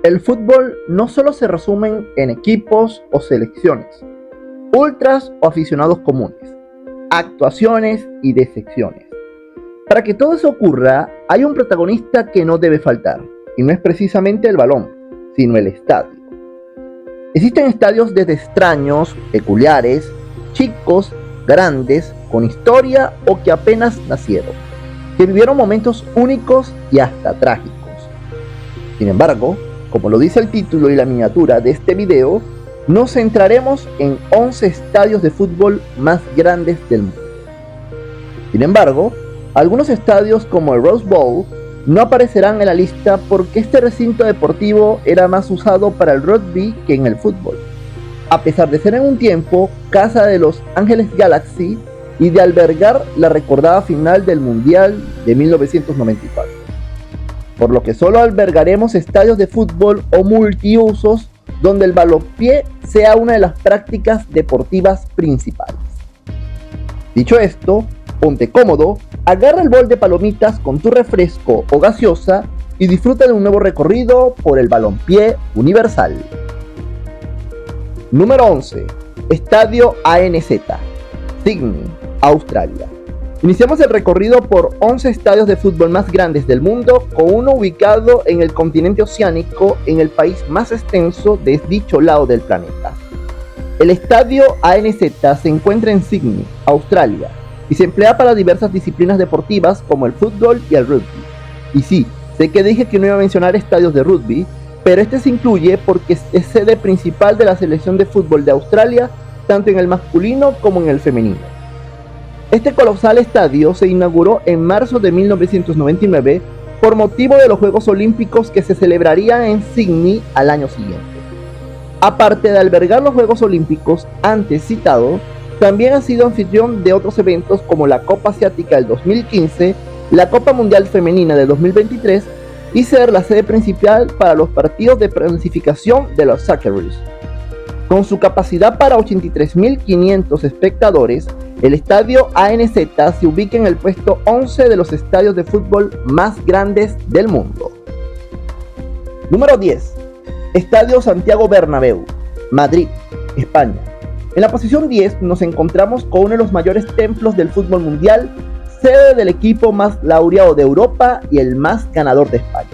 El fútbol no solo se resume en equipos o selecciones, ultras o aficionados comunes, actuaciones y decepciones. Para que todo eso ocurra, hay un protagonista que no debe faltar, y no es precisamente el balón, sino el estadio. Existen estadios desde extraños, peculiares, chicos, grandes, con historia o que apenas nacieron, que vivieron momentos únicos y hasta trágicos. Sin embargo, como lo dice el título y la miniatura de este video, nos centraremos en 11 estadios de fútbol más grandes del mundo. Sin embargo, algunos estadios como el Rose Bowl no aparecerán en la lista porque este recinto deportivo era más usado para el rugby que en el fútbol, a pesar de ser en un tiempo casa de Los Ángeles Galaxy y de albergar la recordada final del Mundial de 1994. Por lo que solo albergaremos estadios de fútbol o multiusos donde el balompié sea una de las prácticas deportivas principales. Dicho esto, ponte cómodo, agarra el bol de palomitas con tu refresco o gaseosa y disfruta de un nuevo recorrido por el balompié universal. Número 11. Estadio ANZ, Sydney, Australia. Iniciamos el recorrido por 11 estadios de fútbol más grandes del mundo, con uno ubicado en el continente oceánico, en el país más extenso de dicho lado del planeta. El estadio ANZ se encuentra en Sydney, Australia, y se emplea para diversas disciplinas deportivas como el fútbol y el rugby. Y sí, sé que dije que no iba a mencionar estadios de rugby, pero este se incluye porque es sede principal de la selección de fútbol de Australia, tanto en el masculino como en el femenino. Este colosal estadio se inauguró en marzo de 1999 por motivo de los Juegos Olímpicos que se celebrarían en Sydney al año siguiente. Aparte de albergar los Juegos Olímpicos antes citados, también ha sido anfitrión de otros eventos como la Copa Asiática del 2015, la Copa Mundial Femenina del 2023 y ser la sede principal para los partidos de clasificación de los Socceroos. Con su capacidad para 83.500 espectadores, el estadio ANZ se ubica en el puesto 11 de los estadios de fútbol más grandes del mundo. Número 10. Estadio Santiago Bernabéu, Madrid, España. En la posición 10 nos encontramos con uno de los mayores templos del fútbol mundial, sede del equipo más laureado de Europa y el más ganador de España.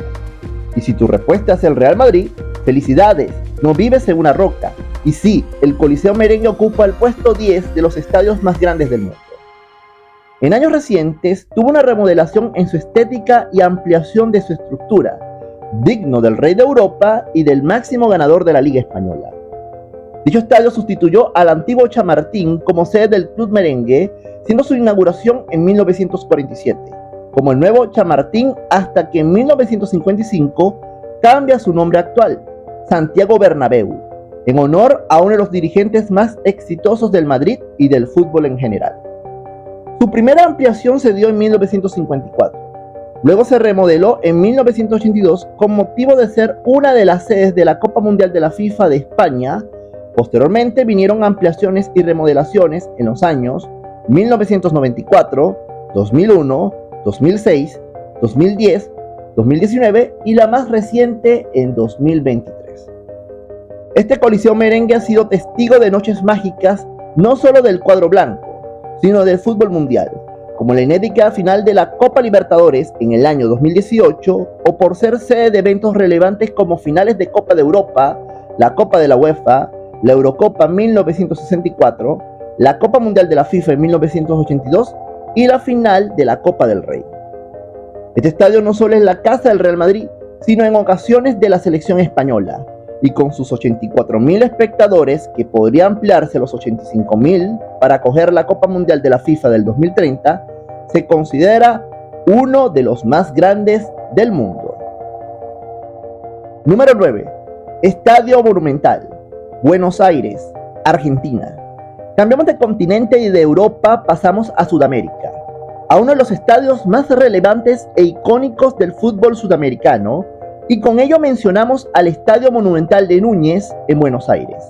Y si tu respuesta es el Real Madrid, felicidades, no vives en una roca. Y sí, el Coliseo Merengue ocupa el puesto 10 de los estadios más grandes del mundo. En años recientes tuvo una remodelación en su estética y ampliación de su estructura, digno del Rey de Europa y del máximo ganador de la Liga Española. Dicho estadio sustituyó al antiguo Chamartín como sede del Club Merengue, siendo su inauguración en 1947, como el nuevo Chamartín, hasta que en 1955 cambia su nombre actual, Santiago Bernabéu, en honor a uno de los dirigentes más exitosos del Madrid y del fútbol en general. Su primera ampliación se dio en 1954. Luego se remodeló en 1982 con motivo de ser una de las sedes de la Copa Mundial de la FIFA de España. Posteriormente vinieron ampliaciones y remodelaciones en los años 1994, 2001, 2006, 2010, 2019 y la más reciente en 2023. Este Coliseo Merengue ha sido testigo de noches mágicas no solo del cuadro blanco, sino del fútbol mundial, como la inédita final de la Copa Libertadores en el año 2018, o por ser sede de eventos relevantes como finales de Copa de Europa, la Copa de la UEFA, la Eurocopa 1964, la Copa Mundial de la FIFA en 1982 y la final de la Copa del Rey. Este estadio no solo es la casa del Real Madrid, sino en ocasiones de la selección española, y con sus 84.000 espectadores, que podría ampliarse a los 85.000 para acoger la Copa Mundial de la FIFA del 2030, se considera uno de los más grandes del mundo. Número 9. Estadio Monumental, Buenos Aires, Argentina. Cambiamos de continente y de Europa pasamos a Sudamérica, a uno de los estadios más relevantes e icónicos del fútbol sudamericano, y con ello mencionamos al Estadio Monumental de Núñez en Buenos Aires.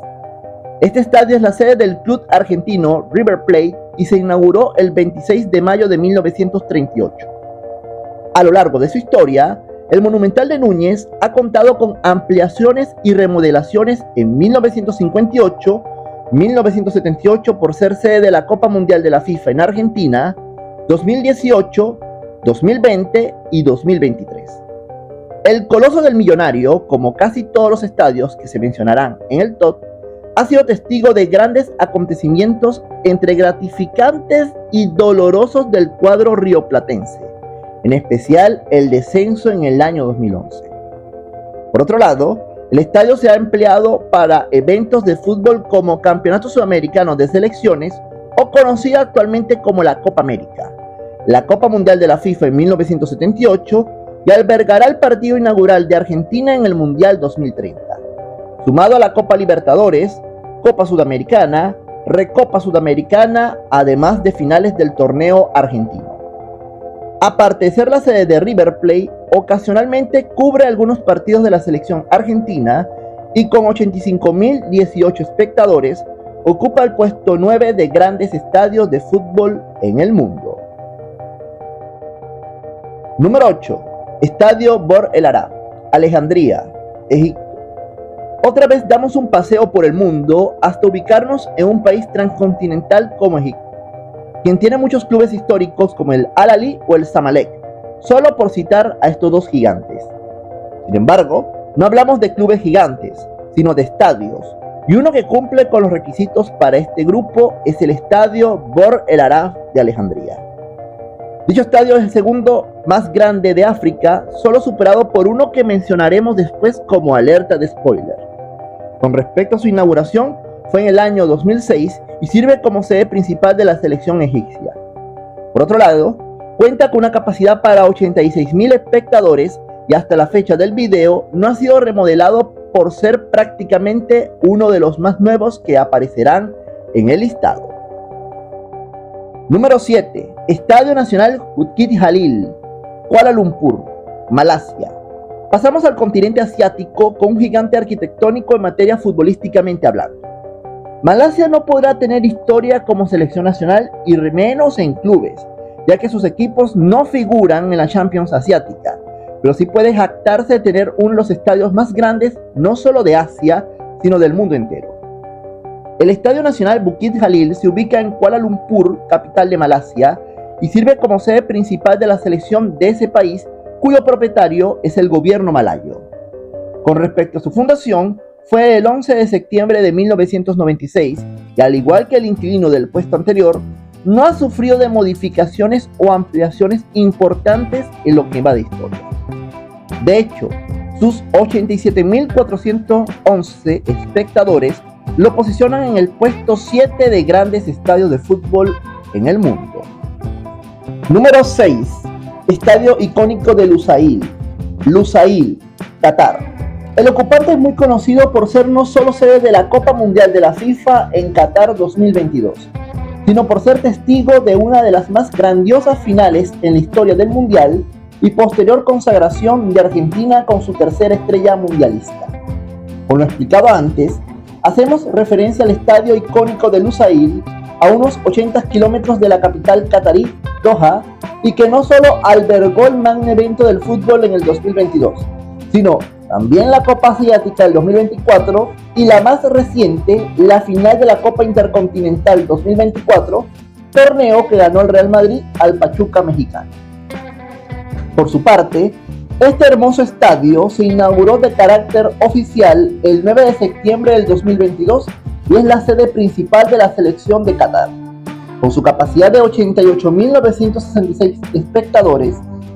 Este estadio es la sede del club argentino River Plate y se inauguró el 26 de mayo de 1938. A lo largo de su historia, El Monumental de Núñez ha contado con ampliaciones y remodelaciones en 1958, 1978 por ser sede de la Copa Mundial de la FIFA en Argentina, 2018, 2020 y 2023. El Coloso del Millonario, como casi todos los estadios que se mencionarán en el top, ha sido testigo de grandes acontecimientos entre gratificantes y dolorosos del cuadro rioplatense, en especial el descenso en el año 2011. Por otro lado, el estadio se ha empleado para eventos de fútbol como Campeonato Sudamericano de Selecciones o conocida actualmente como la Copa América, la Copa Mundial de la FIFA en 1978 y albergará el partido inaugural de Argentina en el Mundial 2030, sumado a la Copa Libertadores, Copa Sudamericana, Recopa Sudamericana, además de finales del torneo argentino. Aparte de ser la sede de River Plate, ocasionalmente cubre algunos partidos de la selección argentina y con 85.018 espectadores, ocupa el puesto 9 de grandes estadios de fútbol en el mundo. Número 8. Estadio Bor El Arab, Alejandría, Egipto. Otra vez damos un paseo por el mundo hasta ubicarnos en un país transcontinental como Egipto, quien tiene muchos clubes históricos como el Al-Ahly o el Zamalek, solo por citar a estos dos gigantes. Sin embargo, no hablamos de clubes gigantes, sino de estadios, y uno que cumple con los requisitos para este grupo es el Estadio Bor El Arab de Alejandría. Dicho estadio es el segundo más grande de África, solo superado por uno que mencionaremos después como alerta de spoiler. Con respecto a su inauguración, fue en el año 2006 y sirve como sede principal de la selección egipcia. Por otro lado, cuenta con una capacidad para 86.000 espectadores y hasta la fecha del video no ha sido remodelado por ser prácticamente uno de los más nuevos que aparecerán en el listado. Número 7. Estadio Nacional Bukit Jalil, Kuala Lumpur, Malasia. Pasamos al continente asiático con un gigante arquitectónico en materia futbolísticamente hablando. Malasia no podrá tener historia como selección nacional y menos en clubes, ya que sus equipos no figuran en la Champions Asiática, pero sí puede jactarse de tener uno de los estadios más grandes no solo de Asia, sino del mundo entero. El Estadio Nacional Bukit Jalil se ubica en Kuala Lumpur, capital de Malasia, y sirve como sede principal de la selección de ese país, cuyo propietario es el gobierno malayo. Con respecto a su fundación, fue el 11 de septiembre de 1996 y al igual que el inquilino del puesto anterior, no ha sufrido de modificaciones o ampliaciones importantes en lo que va de historia. De hecho, sus 87.411 espectadores lo posicionan en el puesto 7 de grandes estadios de fútbol en el mundo. Número 6. Estadio icónico de Lusail, Qatar. El ocupante es muy conocido por ser no solo sede de la Copa Mundial de la FIFA en Qatar 2022, sino por ser testigo de una de las más grandiosas finales en la historia del Mundial y posterior consagración de Argentina con su tercera estrella mundialista. Como lo explicado antes, hacemos referencia al estadio icónico de Lusail, a unos 80 kilómetros de la capital catarí, Doha, y que no solo albergó el magno evento del fútbol en el 2022, sino también la Copa Asiática del 2024 y la más reciente, la final de la Copa Intercontinental 2024, torneo que ganó el Real Madrid al Pachuca mexicano. Por su parte, este hermoso estadio se inauguró de carácter oficial el 9 de septiembre del 2022 y es la sede principal de la selección de Qatar. Con su capacidad de 88.966 espectadores,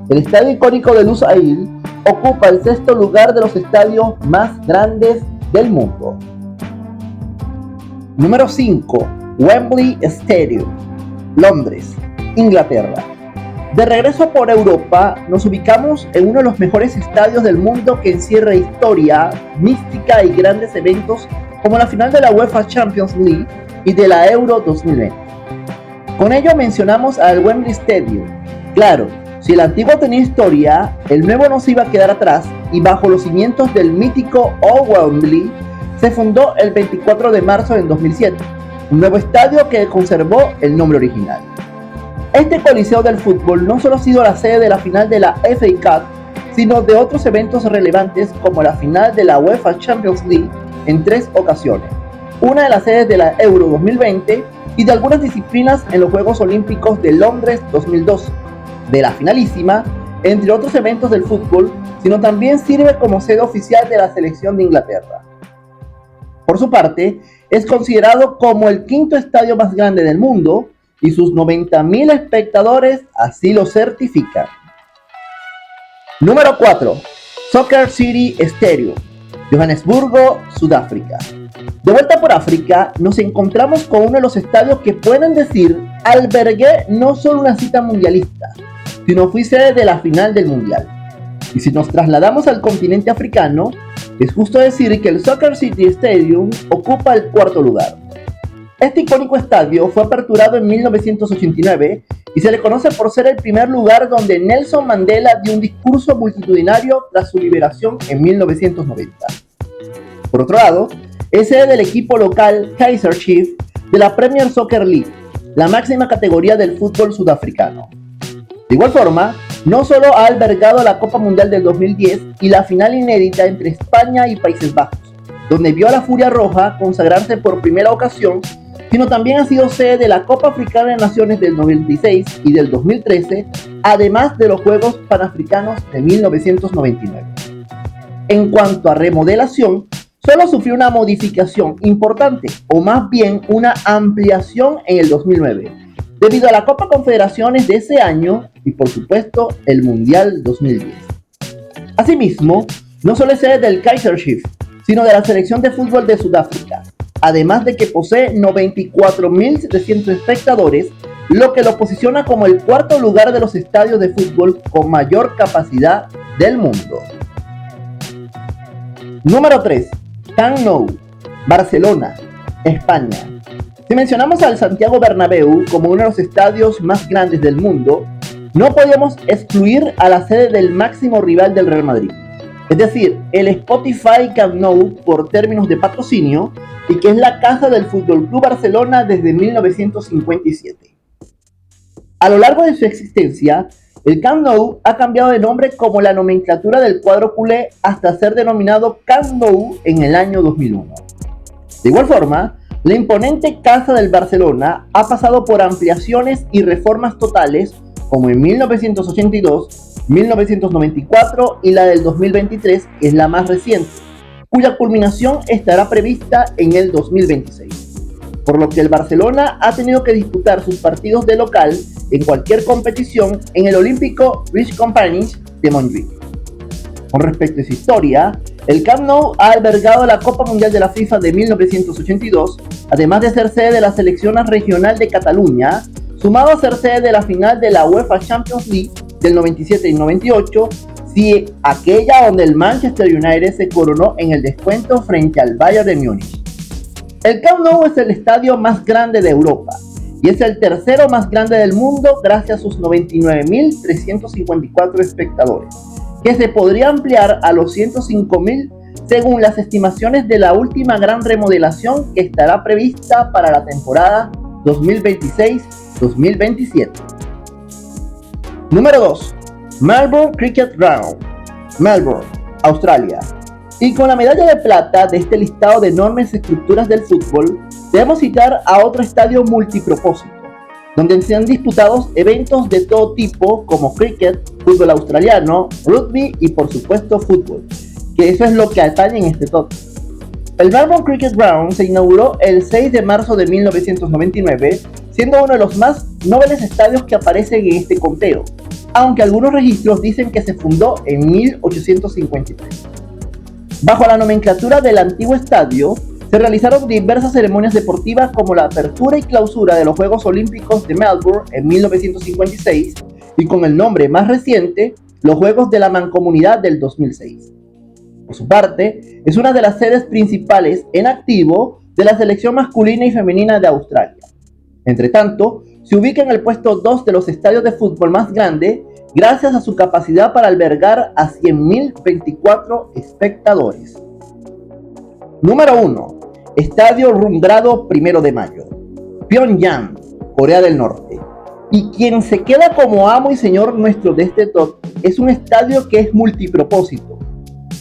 el estadio icónico de Lusail ocupa el sexto lugar de los estadios más grandes del mundo. Número 5. Wembley Stadium, Londres, Inglaterra. De regreso por Europa, nos ubicamos en uno de los mejores estadios del mundo que encierra historia, mística y grandes eventos como la final de la UEFA Champions League y de la Euro 2020. Con ello mencionamos al Wembley Stadium. Claro, si el antiguo tenía historia, el nuevo no se iba a quedar atrás y bajo los cimientos del mítico Old Wembley se fundó el 24 de marzo del 2007, un nuevo estadio que conservó el nombre original. Este coliseo del fútbol no solo ha sido la sede de la final de la FA Cup, sino de otros eventos relevantes como la final de la UEFA Champions League en 3 ocasiones, una de las sedes de la Euro 2020 y de algunas disciplinas en los Juegos Olímpicos de Londres 2012, de la finalísima, entre otros eventos del fútbol, sino también sirve como sede oficial de la selección de Inglaterra. Por su parte, es considerado como el quinto estadio más grande del mundo y sus 90.000 espectadores así lo certifican. Número 4. Soccer City Stadium, Johannesburgo, Sudáfrica. De vuelta por África, nos encontramos con uno de los estadios que pueden decir albergué no solo una cita mundialista, sino fui sede de la final del mundial. Y si nos trasladamos al continente africano, es justo decir que el Soccer City Stadium ocupa el 4º lugar. Este icónico estadio fue aperturado en 1989 y se le conoce por ser el primer lugar donde Nelson Mandela dio un discurso multitudinario tras su liberación en 1990. Por otro lado, es sede del equipo local Kaizer Chiefs de la Premier Soccer League, la máxima categoría del fútbol sudafricano. De igual forma, no solo ha albergado la Copa Mundial del 2010 y la final inédita entre España y Países Bajos, donde vio a la Furia Roja consagrarse por primera ocasión, sino también ha sido sede de la Copa Africana de Naciones del 96 y del 2013, además de los Juegos Panafricanos de 1999. En cuanto a remodelación, solo sufrió una modificación importante, o más bien una ampliación en el 2009, debido a la Copa Confederaciones de ese año y por supuesto el Mundial 2010. Asimismo, no solo es sede del Kaizer Chiefs, sino de la selección de fútbol de Sudáfrica, además de que posee 94.700 espectadores, lo que lo posiciona como el 4º lugar de los estadios de fútbol con mayor capacidad del mundo. Número 3. Camp Nou, Barcelona, España. Si mencionamos al Santiago Bernabéu como uno de los estadios más grandes del mundo, no podíamos excluir a la sede del máximo rival del Real Madrid, es decir, el Spotify Camp Nou por términos de patrocinio, y que es la casa del FC Barcelona desde 1957. A lo largo de su existencia, el Camp Nou ha cambiado de nombre como la nomenclatura del cuadro culé hasta ser denominado Camp Nou en el año 2001. De igual forma, la imponente casa del Barcelona ha pasado por ampliaciones y reformas totales como en 1982, 1994 y la del 2023, que es la más reciente, cuya culminación estará prevista en el 2026. Por lo que el Barcelona ha tenido que disputar sus partidos de local en cualquier competición en el olímpico British Company de Montjuic. Con respecto a su historia, el Camp Nou ha albergado la Copa Mundial de la FIFA de 1982, además de ser sede de la selección regional de Cataluña, sumado a ser sede de la final de la UEFA Champions League del 97 y 98, sí, aquella donde el Manchester United se coronó en el descuento frente al Bayern de Múnich. El Camp Nou es el estadio más grande de Europa y es el tercero más grande del mundo gracias a sus 99.354 espectadores, que se podría ampliar a los 105.000 según las estimaciones de la última gran remodelación que estará prevista para la temporada 2026-2027. Número 2. Melbourne Cricket Ground, Melbourne, Australia. Y con la medalla de plata de este listado de enormes estructuras del fútbol, debemos citar a otro estadio multipropósito, donde se han disputado eventos de todo tipo como cricket, fútbol australiano, rugby y por supuesto fútbol, que eso es lo que atañe en este top. El Melbourne Cricket Ground se inauguró el 6 de marzo de 1999, siendo uno de los más nobles estadios que aparecen en este conteo, aunque algunos registros dicen que se fundó en 1853. Bajo la nomenclatura del antiguo estadio, se realizaron diversas ceremonias deportivas como la apertura y clausura de los Juegos Olímpicos de Melbourne en 1956 y con el nombre más reciente, los Juegos de la Mancomunidad del 2006. Por su parte, es una de las sedes principales en activo de la selección masculina y femenina de Australia. Entre tanto, se ubica en el puesto 2 de los estadios de fútbol más grandes gracias a su capacidad para albergar a 100.024 espectadores. Número 1. Estadio Rumbrado 1 de Mayo, Pyongyang, Corea del Norte. Y quien se queda como amo y señor nuestro de este top es un estadio que es multipropósito.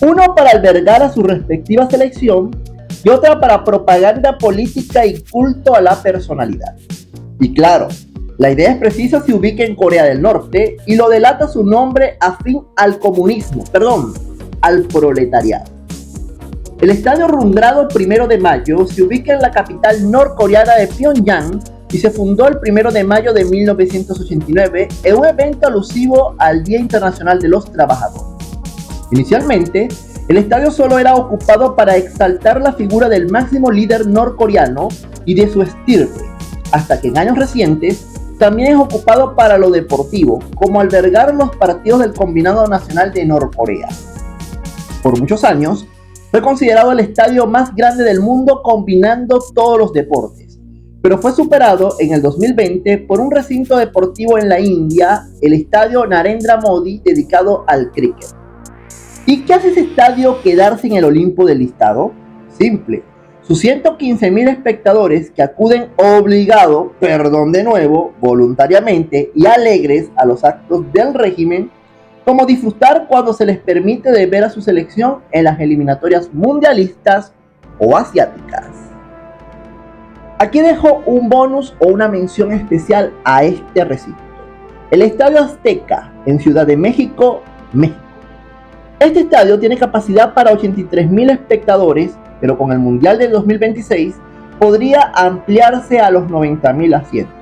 Uno para albergar a su respectiva selección y otra para propaganda política y culto a la personalidad. Y claro, la idea es precisa, se ubica en Corea del Norte y lo delata su nombre afín al comunismo, al proletariado. El estadio Rungrado 1 de Mayo se ubica en la capital norcoreana de Pyongyang y se fundó el 1 de mayo de 1989 en un evento alusivo al Día Internacional de los Trabajadores. Inicialmente, el estadio solo era ocupado para exaltar la figura del máximo líder norcoreano y de su estirpe, hasta que en años recientes también es ocupado para lo deportivo, como albergar los partidos del Combinado Nacional de Norcorea. Por muchos años, fue considerado el estadio más grande del mundo combinando todos los deportes, pero fue superado en el 2020 por un recinto deportivo en la India, el estadio Narendra Modi, dedicado al cricket. ¿Y qué hace ese estadio quedarse en el Olimpo del listado? Simple. Sus 115,000 espectadores que acuden voluntariamente y alegres a los actos del régimen, como disfrutar cuando se les permite de ver a su selección en las eliminatorias mundialistas o asiáticas. Aquí dejo un bonus o una mención especial a este recinto. El Estadio Azteca en Ciudad de México, México. Este estadio tiene capacidad para 83,000 espectadores, pero con el Mundial del 2026 podría ampliarse a los 90,000 asientos.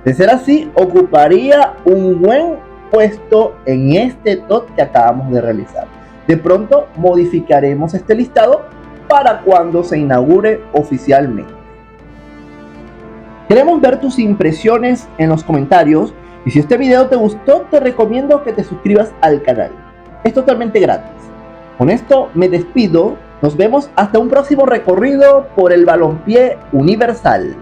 De ser así, ocuparía un buen puesto en este top que acabamos de realizar. De pronto modificaremos este listado para cuando se inaugure oficialmente. Queremos ver tus impresiones en los comentarios y si este video te gustó, te recomiendo que te suscribas al canal. Es totalmente gratis. Con esto me despido. Nos vemos hasta un próximo recorrido por el balompié universal.